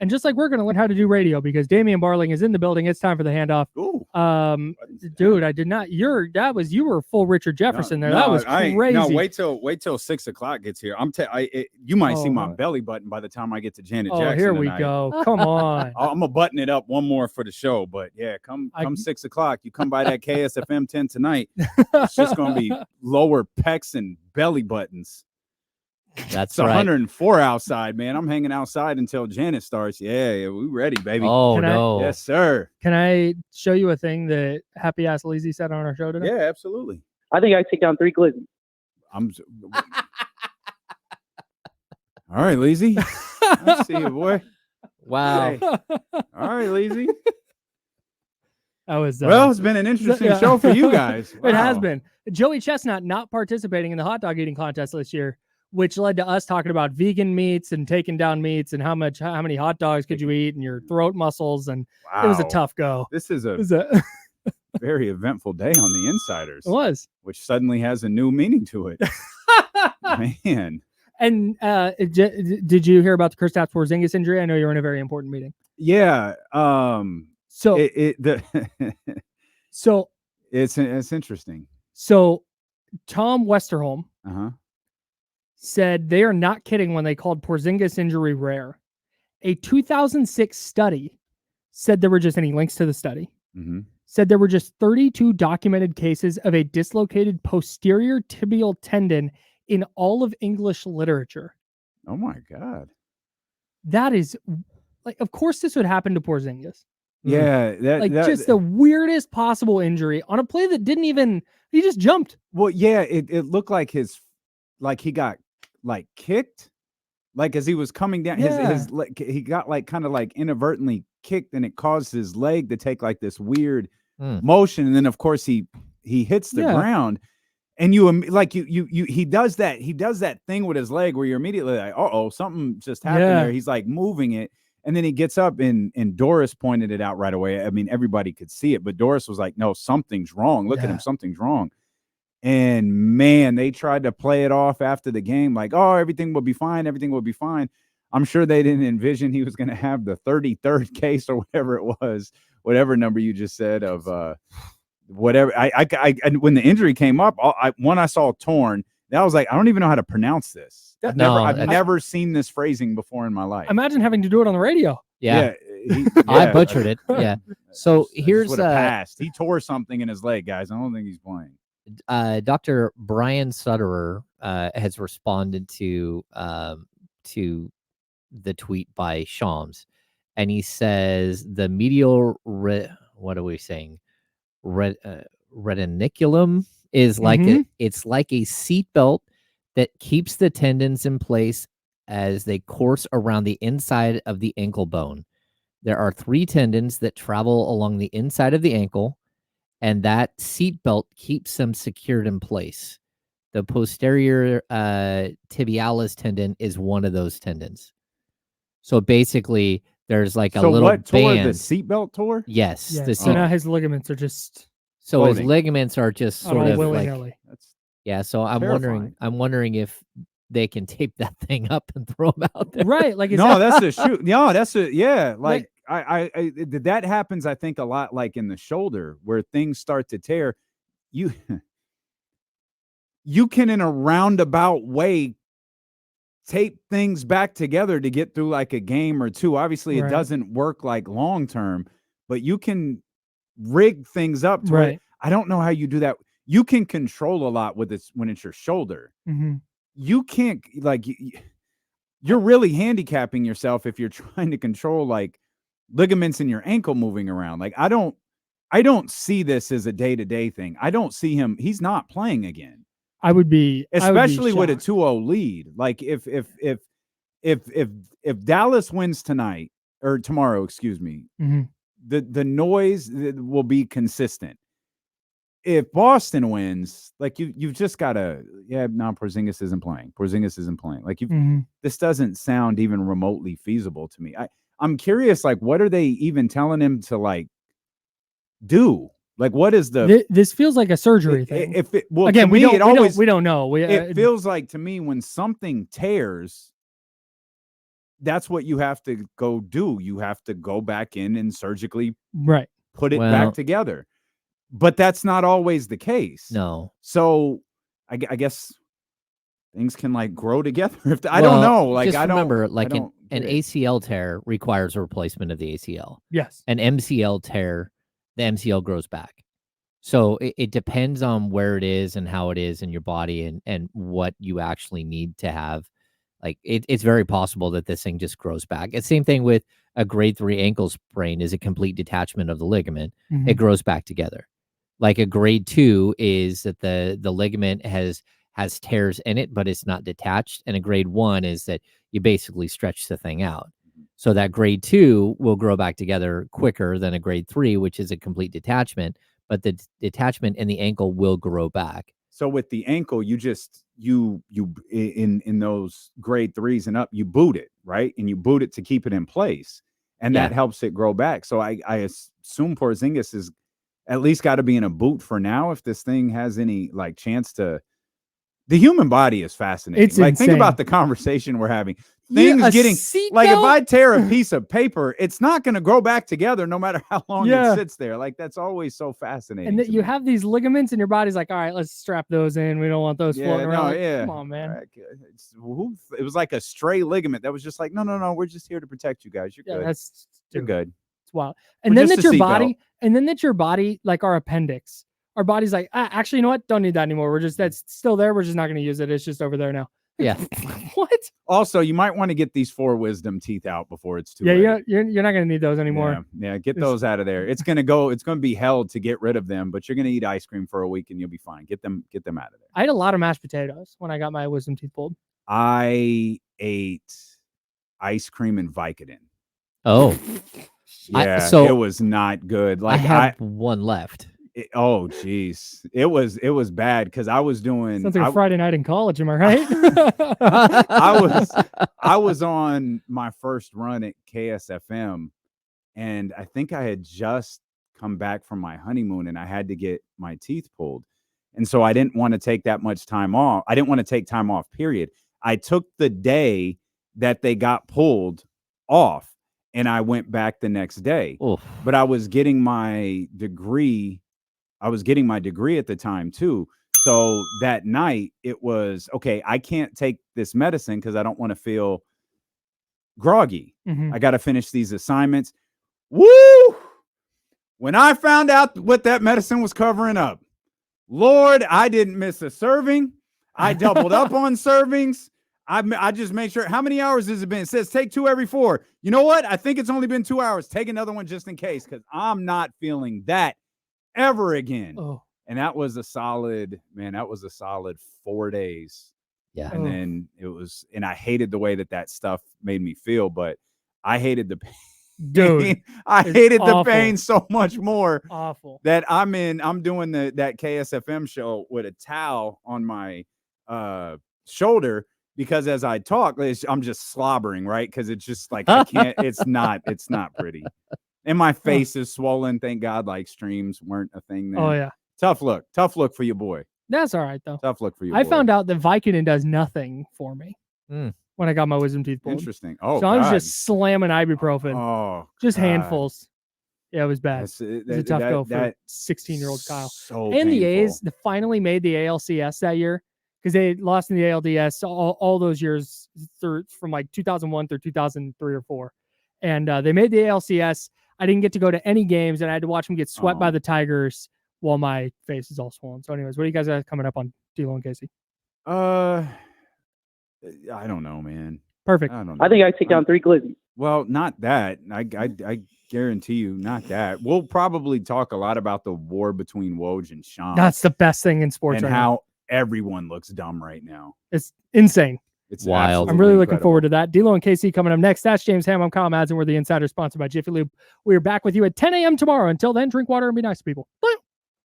And just like we're going to learn how to do radio because Damian Barling is in the building. It's time for the handoff. Ooh. Dude, I did not. You were full Richard Jefferson there. That was crazy. No, wait till 6:00 gets here. You might see my belly button by the time I get to Janet Jackson. Oh, here tonight. we go. Come on. I'm gonna button it up one more for the show, but yeah, come 6:00. You come by that KSFM 10 tonight. It's just gonna be lower pecs and belly buttons. That's it's 104 outside, man. I'm hanging outside until Janet starts. Yeah, we ready, baby. Oh, no. Yes, sir. Can I show you a thing that Happy Ass Lizzie said on our show today? Yeah, absolutely. I think I take down 3 glizzies. All right, Lizzie. I see you, boy. Wow. Hey. All right, Lizzie. It's been an interesting show for you guys. Wow. It has been. Joey Chestnut not participating in the hot dog eating contest this year, which led to us talking about vegan meats and taking down meats and how many hot dogs could you eat and your throat muscles. And It was a tough go. This is a very eventful day on the Insiders. It was. Which suddenly has a new meaning to it. Man. And did you hear about the Kristaps Porzingis injury? I know you were in a very important meeting. Yeah. So it's interesting. So Tom Westerholm said they are not kidding when they called Porzingis injury rare. A 2006 study said there were just any links to the study. Said there were just 32 documented cases of a dislocated posterior tibial tendon in all of English literature. Oh my God. That is of course this would happen to Porzingis. Yeah. Just the weirdest possible injury on a play that he just jumped. Well, yeah, it looked like he got kicked, as he was coming down, he got kind of inadvertently kicked and it caused his leg to take this weird motion. And then of course he hits the ground. And he does that thing with his leg where you're immediately like, something just happened there. He's moving it. And then he gets up and Doris pointed it out right away. I mean, everybody could see it, but Doris was like, no, something's wrong. Look at him. Something's wrong. And man, they tried to play it off after the game. Everything will be fine. Everything will be fine. I'm sure they didn't envision he was going to have the 33rd case or whatever it was, whatever number you just said of, whatever. When the injury came up, I saw torn. I was like, I don't even know how to pronounce this. I've never seen this phrasing before in my life. Imagine having to do it on the radio. Yeah. I butchered it. Yeah. So here's passed. He tore something in his leg, guys. I don't think he's playing. Dr. Brian Sutterer has responded to the tweet by Shams, and he says the medial what are we saying? Retiniculum is it's like a seatbelt that keeps the tendons in place as they course around the inside of the ankle bone. There are 3 tendons that travel along the inside of the ankle, and that seatbelt keeps them secured in place. The posterior tibialis tendon is one of those tendons. So basically, there's a little what tore band. The seatbelt tore? Yes. So now his ligaments are just. So his ligaments are just sort of willy-nilly. Yeah. So I'm terrifying. wondering if they can tape that thing up and throw him out there. Right. That's a shoot. No, that's a yeah. That happens. I think a lot in the shoulder where things start to tear. You can in a roundabout way tape things back together to get through a game or two. Obviously, it doesn't work long term, but you can rig things up to where, I don't know how you do that. You can control a lot with this when it's your shoulder. You can't you're really handicapping yourself if you're trying to control ligaments in your ankle moving around. I don't see this as a day-to-day thing. I don't see him. He's not playing again. Especially with a 2-0 lead. If Dallas wins tonight or tomorrow, excuse me, the noise will be consistent. If Boston wins, you've just got to, Porzingis isn't playing. This doesn't sound even remotely feasible to me. I'm curious, what are they even telling him to do? What is the? This feels like a surgery thing. Again, we don't know. It feels like to me when something tears, that's what you have to go do. You have to go back in and surgically put it back together. But that's not always the case. No. So I guess things can like grow together. I don't know. Like, just remember, like an ACL tear requires a replacement of the ACL. Yes. An MCL tear, the MCL grows back. So it depends on where it is and how it is in your body and what you actually need to have. Like it's very possible that this thing just grows back. It's the same thing with a grade 3 ankle sprain is a complete detachment of the ligament. It grows back together. Like a grade 2 is that the ligament has tears in it, but it's not detached. And a grade 1 is that you basically stretch the thing out. So that grade 2 will grow back together quicker than a grade 3, which is a complete detachment, but the detachment in the ankle will grow back. So with the ankle, you just you in those grade 3s and up, you boot it, right? And you boot it to keep it in place. And that helps it grow back. So I assume Porzingis is at least got to be in a boot for now if this thing has any like chance to. The human body is fascinating. It's like insane. Think about the conversation we're having. Things getting like if I tear a piece of paper, it's not going to grow back together no matter how long it sits there. Like that's always so fascinating. And that you have these ligaments and your body's like, all right, let's strap those in. We don't want those floating around. Come on, man. It was like a stray ligament that was just like, no, we're just here to protect you guys. You're good. You're good. It's wild. And then that your body, like our appendix. Our body's like, actually, you know what? Don't need that anymore. That's still there. We're just not going to use it. It's just over there now. Yeah. What? Also, you might want to get these 4 wisdom teeth out before it's too late. You're not going to need those anymore. Yeah, get those out of there. It's going to be held to get rid of them, but you're going to eat ice cream for a week and you'll be fine. Get them out of there. I ate a lot of mashed potatoes when I got my wisdom teeth pulled. I ate ice cream and Vicodin. Oh. Yeah, so it was not good. Like I have one left. Geez. It was bad because I was doing. Sounds like a Friday night in college. Am I right? I was on my first run at KSFM, and I think I had just come back from my honeymoon, and I had to get my teeth pulled, and so I didn't want to take that much time off. I didn't want to take time off. Period. I took the day that they got pulled off, and I went back the next day. Oof. But I was getting my degree. I was getting my degree at the time too. So that night it was, okay, I can't take this medicine because I don't want to feel groggy. I got to finish these assignments. Woo! When I found out what that medicine was covering up, Lord, I didn't miss a serving. I doubled up on servings. I just made sure. How many hours has it been? It says take 2 every 4. You know what? I think it's only been 2 hours. Take another one just in case because I'm not feeling that ever again. And that was a solid 4 days. Yeah. And then and I hated the way that stuff made me feel, but I hated the pain. Dude, I hated the pain so much more. Awful. That I'm doing that KSFM show with a towel on my shoulder because as I talk, I'm just slobbering, right? Because it's just like I can't, it's not pretty. And my face is swollen. Thank God, like streams weren't a thing then. Oh, yeah. Tough look for you, boy. That's all right, though. Tough look for you, I boy. found out that Vicodin does nothing for me when I got my wisdom teeth pulled. Interesting. So I was just slamming ibuprofen. Just handfuls. Yeah, it was bad. It was a tough go for 16-year-old Kyle. So and painful. the A's finally made the ALCS that year because they lost in the ALDS all those years from like 2001 through 2003 or 4. And they made the ALCS. I didn't get to go to any games, and I had to watch them get swept by the Tigers while my face is all swollen. So anyways, what do you guys have coming up on D'Lo and Casey? I don't know, man. Perfect. I don't know. I think I take down 3 glizzies. Well, not that. I guarantee you, not that. We'll probably talk a lot about the war between Woj and Sean. That's the best thing in sports and right how now. everyone looks dumb right now. It's insane. It's wild. I'm really incredible. looking forward to that. D'Lo and KC coming up next. That's James Ham. I'm Kyle Madsen. We're the Insider, sponsored by Jiffy Lube. We are back with you at 10 a.m. tomorrow. Until then, drink water and be nice to people. Bye.